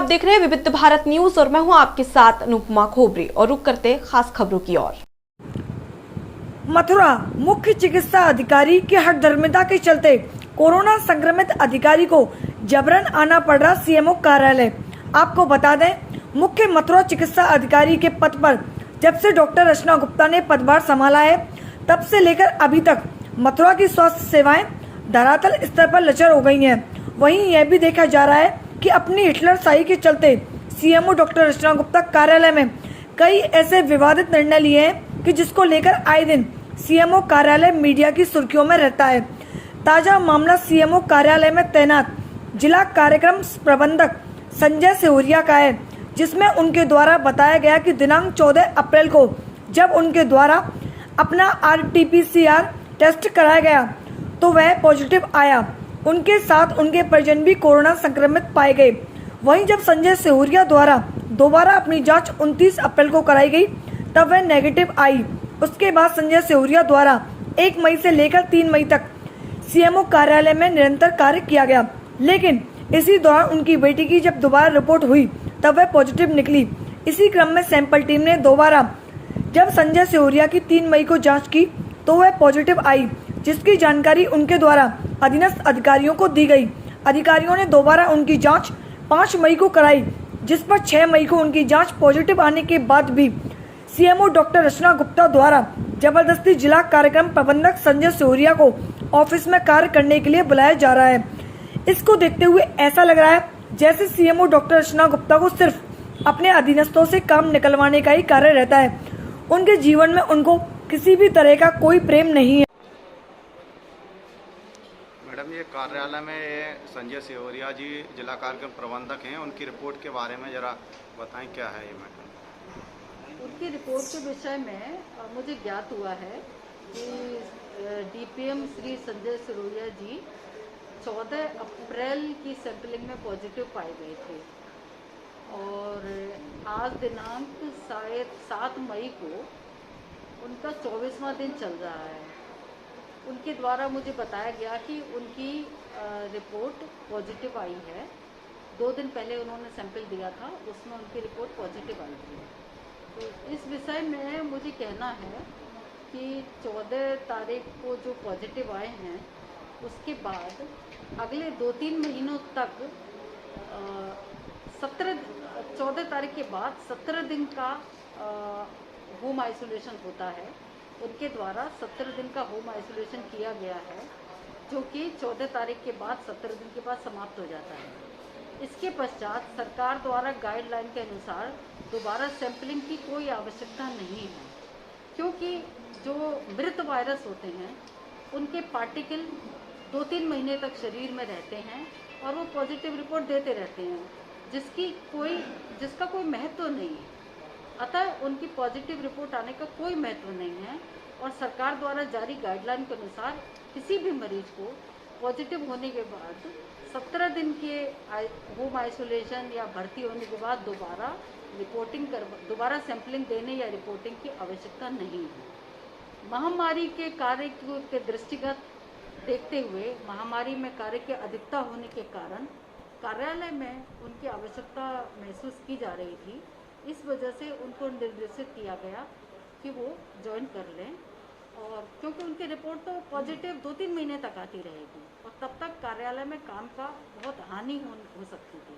आप देख रहे हैं विविध भारत न्यूज और मैं हूं आपके साथ अनुपमा खोबरे और रुक करते खास खबरों की ओर। मथुरा मुख्य चिकित्सा अधिकारी की हठधर्मिता के चलते कोरोना संक्रमित अधिकारी को जबरन आना पड़ रहा सीएमओ कार्यालय। आपको बता दें, मुख्य मथुरा चिकित्सा अधिकारी के पद पर जब से डॉक्टर रचना गुप्ता ने पदभार संभाला है, तब से लेकर अभी तक मथुरा की स्वास्थ्य सेवाएं धरातल स्तर पर लचर हो गई हैं। वहीं यह भी देखा जा रहा है कि अपनी हिटलरशाही के चलते सीएमओ डॉक्टर रचना गुप्ता कार्यालय में कई ऐसे विवादित निर्णय लिए हैं कि जिसको लेकर आए दिन सीएमओ कार्यालय मीडिया की सुर्खियों में रहता है। ताजा मामला सीएमओ कार्यालय में तैनात जिला कार्यक्रम प्रबंधक संजय सिहुरिया का है, जिसमें उनके द्वारा बताया गया कि दिनांक 14 अप्रैल को जब उनके द्वारा अपना RT-PCR टेस्ट कराया गया तो वह पॉजिटिव आया। उनके साथ उनके परिजन भी कोरोना संक्रमित पाए गए। वहीं जब संजय सिहुरिया द्वारा दोबारा अपनी जांच 29 अप्रैल को कराई गई तब वह नेगेटिव आई। उसके बाद संजय सिहुरिया द्वारा 1 मई से लेकर 3 मई तक सीएमओ कार्यालय में निरंतर कार्य किया गया, लेकिन इसी दौरान उनकी बेटी की जब दोबारा रिपोर्ट हुई तब वह पॉजिटिव निकली। इसी क्रम में सैंपल टीम ने दोबारा जब संजय सिहुरिया की 3 मई को जांच की तो वह पॉजिटिव आई, जिसकी जानकारी उनके द्वारा अधीनस्थ अधिकारियों को दी गई। अधिकारियों ने दोबारा उनकी जांच 5 मई को कराई, जिस पर 6 मई को उनकी जांच पॉजिटिव आने के बाद भी सीएमओ डॉक्टर रचना गुप्ता द्वारा जबरदस्ती जिला कार्यक्रम प्रबंधक संजय सिहुरिया को ऑफिस में कार्य करने के लिए बुलाया जा रहा है। इसको देखते हुए ऐसा लग रहा है जैसे सीएमओ डॉक्टर रचना गुप्ता को सिर्फ अपने अधीनस्थों से काम निकलवाने का ही कार्य रहता है। उनके जीवन में उनको किसी भी तरह का कोई प्रेम नहीं है। मैडम, ये कार्यालय में ये संजय सिहुरिया जी जिला कार्यक्रम प्रबंधक हैं, उनकी रिपोर्ट के बारे में जरा बताएं, क्या है ये मैडम? उनकी रिपोर्ट के विषय में मुझे ज्ञात हुआ है कि DPM श्री संजय सिहुरिया जी 14 अप्रैल की सैंपलिंग में पॉजिटिव पाए गए थे और आज दिनांक शायद 7 मई को उनका 24वां दिन चल रहा है। उनके द्वारा मुझे बताया गया कि उनकी रिपोर्ट पॉजिटिव आई है। 2 दिन पहले उन्होंने सैंपल दिया था, उसमें उनकी रिपोर्ट पॉजिटिव आई थी। तो इस विषय में मुझे कहना है कि 14 तारीख को जो पॉजिटिव आए हैं उसके बाद अगले 2-3 महीनों तक 14 तारीख के बाद 17 दिन का होम आइसोलेशन होता है। उनके द्वारा 17 दिन का होम आइसोलेशन किया गया है, जो कि 14 तारीख के बाद 17 दिन के बाद समाप्त हो जाता है। इसके पश्चात सरकार द्वारा गाइडलाइन के अनुसार दोबारा सैंपलिंग की कोई आवश्यकता नहीं है, क्योंकि जो मृत वायरस होते हैं उनके पार्टिकल 2-3 महीने तक शरीर में रहते हैं और वो पॉजिटिव रिपोर्ट देते रहते हैं, जिसका कोई महत्व नहीं है। अतः उनकी पॉजिटिव रिपोर्ट आने का कोई महत्व नहीं है और सरकार द्वारा जारी गाइडलाइन के अनुसार किसी भी मरीज को पॉजिटिव होने के बाद 17 दिन के होम आइसोलेशन या भर्ती होने के बाद दोबारा सैंपलिंग देने या रिपोर्टिंग की आवश्यकता नहीं है। महामारी के कार्य के दृष्टिगत देखते हुए महामारी में कार्य की अधिकता होने के कारण कार्यालय में उनकी आवश्यकता महसूस की जा रही थी। इस वजह से उनको निर्देशित किया गया कि वो ज्वाइन कर लें, और क्योंकि उनकी रिपोर्ट तो पॉजिटिव 2-3 महीने तक आती रहेगी और तब तक कार्यालय में काम का बहुत हानि हो सकती थी।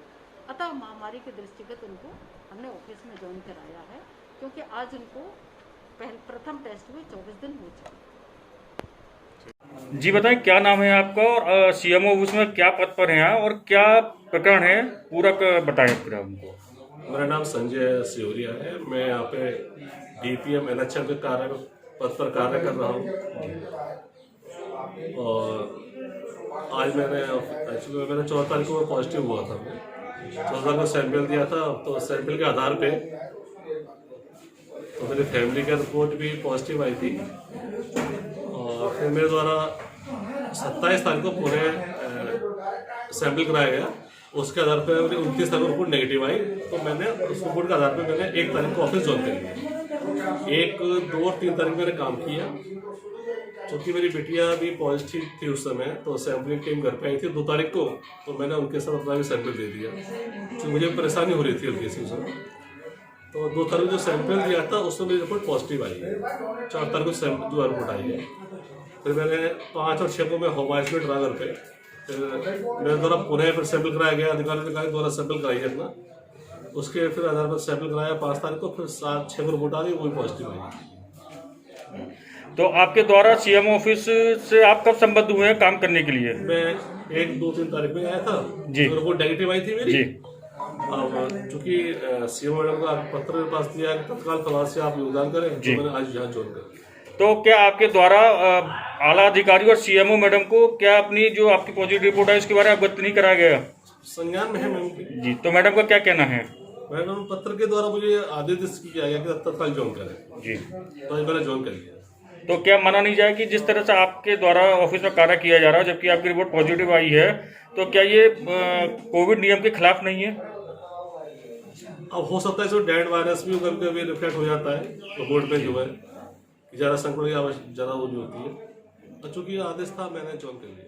अतः महामारी के दृष्टिगत उनको हमने ऑफिस में ज्वाइन कराया है, क्योंकि आज उनको प्रथम टेस्ट हुए 24 दिन हो चुके। जी बताएं, क्या नाम है आपका और सीएमओ उसमें क्या पद पर हैं और क्या प्रकरण है, पूरा बताएं फिर हमको। मेरा नाम संजय सिहुरिया है। मैं यहाँ पे DPM NHL के पद पर कार्य कर रहा हूँ और आज मैंने 14 तारीख को पॉजिटिव हुआ था। मैं 14 तारीख को सैंपल दिया था, तो सैंपल के आधार पे तो मेरी फैमिली का रिपोर्ट भी पॉजिटिव आई थी और फिर मेरे द्वारा 27 तारीख को पूरे सैंपल कराया गया। उसके आधार पर 29 तारीख को रिपोर्ट नेगेटिव आई, तो मैंने उस रिपोर्ट के आधार पर मैंने 1 तारीख को ऑफिस ज्वाइन कर लिया। 1, 2 और 3 तारीख मैंने काम किया चूँकि मेरी बिटिया भी पॉजिटिव थी उस समय, तो सैम्पलिंग टीम घर पे आई थी 2 तारीख को, तो मैंने उनके साथ अपना भी सैंपल दे दिया, तो मुझे परेशानी हो रही थी हल्की सी उस समय। तो 2 तारीख जो सैंपल दिया था उसमें मेरी रिपोर्ट पॉजिटिव आई है, 4 तारीख को जो रिपोर्ट आई है। फिर मैंने 5 और 6 को मैं होम आइसोलेट रहा घर पे, फिर मेरे द्वारा पुणे फिर सैंपल कराया गया, अधिकारी द्वारा सैंपल कराई है अपना, उसके फिर आधार पर सैंपल कराया 5 तारीख को, फिर 7-6 को रिपोर्ट आ गई, वो भी पॉजिटिव आई। तो आपके द्वारा सीएम ऑफिस से आप कब संबद्ध हुए हैं काम करने के लिए? मैं 1, 2, 3 तारीख में आया था जी। तो रिपोर्ट नेगेटिव आई थी मेरी जी। अब चूंकि सीएम मैडम का पत्र मेरे पास दिया कि तत्काल प्रभाव से आप योगदान करें, तो मैंने आज यहाँ ज्वाइन कर। तो क्या आपके द्वारा आला अधिकारी और सीएमओ मैडम को क्या अपनी जो आपकी पॉजिटिव रिपोर्ट है उसके बारे में अवगत नहीं कराया गया? संज्ञान में है मैम की। जी, तो मैडम का क्या कहना है? मैडम पत्र के द्वारा मुझे आदेश किया गया कि तत्काल ज्वाइन करें। जी, तो आज मैंने ज्वाइन कर लिया। तो क्या माना नहीं जाए कि जिस तरह से आपके द्वारा ऑफिस में कार्य किया जा रहा है जबकि आपकी रिपोर्ट पॉजिटिव आई है, तो क्या ये कोविड नियम के खिलाफ नहीं है? अब हो सकता है जो डेड वायरस भी कभी कभी रिफ्लेक्ट हो जाता है रिपोर्ट में, जो है ज़्यादा संक्रमण की ज़्यादा वो नहीं होती है, तो चूँकि आदेश था मैंने ज्वाइन कर लिया।